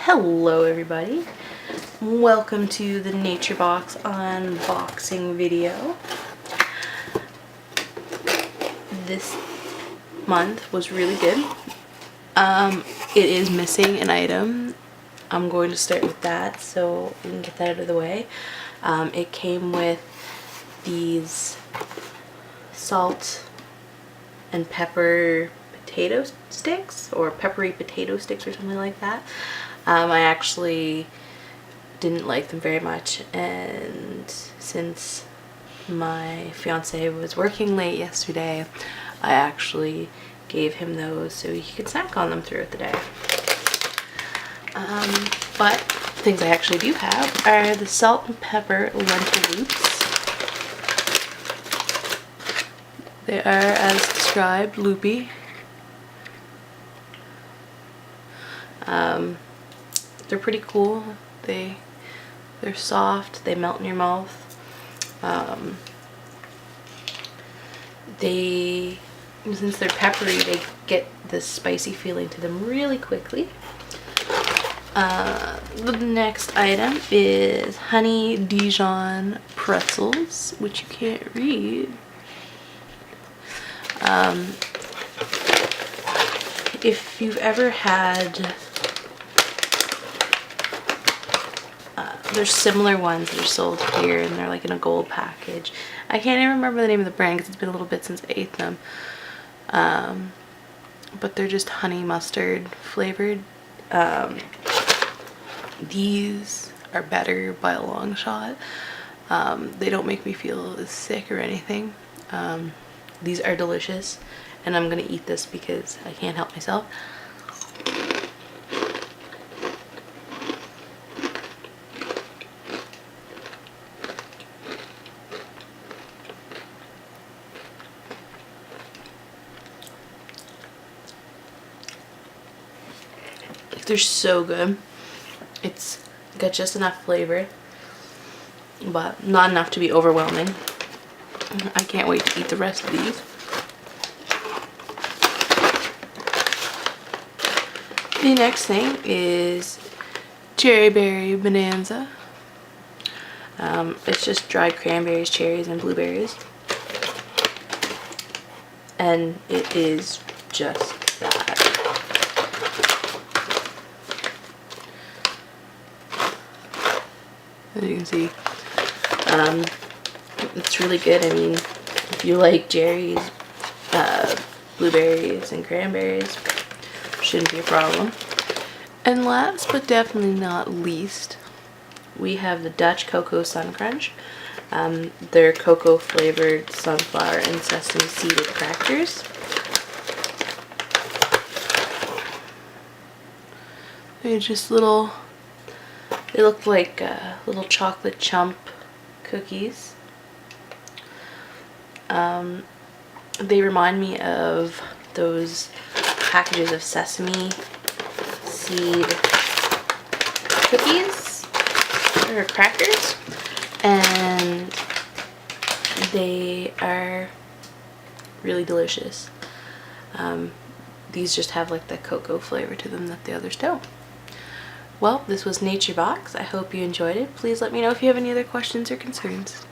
Hello everybody, welcome to the Nature Box unboxing video. This month was really good. It is missing an item. I'm going to start with that so we can get that out of the way. It came with these salt and pepper potato sticks, or peppery potato sticks or something like that. I actually didn't like them very much, and since my fiance was working late yesterday, I actually gave him those so he could snack on them throughout the day. But things I actually do have are the salt and pepper lentil loops. They are, as described, loopy. They're pretty cool. They're soft. They melt in your mouth. Since they're peppery, they get this spicy feeling to them really quickly. The next item is honey Dijon pretzels, which you can't read. If you've ever had, there's similar ones that are sold here, and they're like in a gold package. I can't even remember the name of the brand because it's been a little bit since I ate them. But they're just honey mustard flavored. These are better by a long shot. They don't make me feel as sick or anything. These are delicious, and I'm gonna eat this because I can't help myself. They're so good. It's got just enough flavor, but not enough to be overwhelming. I can't wait to eat the rest of these. The next thing is cherry berry bonanza. It's just dried cranberries, cherries, and blueberries. And it is just that. As you can see, it's really good. I mean, if you like cherries, blueberries, and cranberries, shouldn't be a problem. And last but definitely not least, we have the Dutch Cocoa Sun Crunch. They're cocoa flavored sunflower and sesame seeded crackers. They're just little, they look like little chocolate chump cookies. They remind me of those packages of sesame seed cookies or crackers, and they are really delicious. These just have like the cocoa flavor to them that the others don't. Well, this was Nature Box. I hope you enjoyed it. Please let me know if you have any other questions or concerns.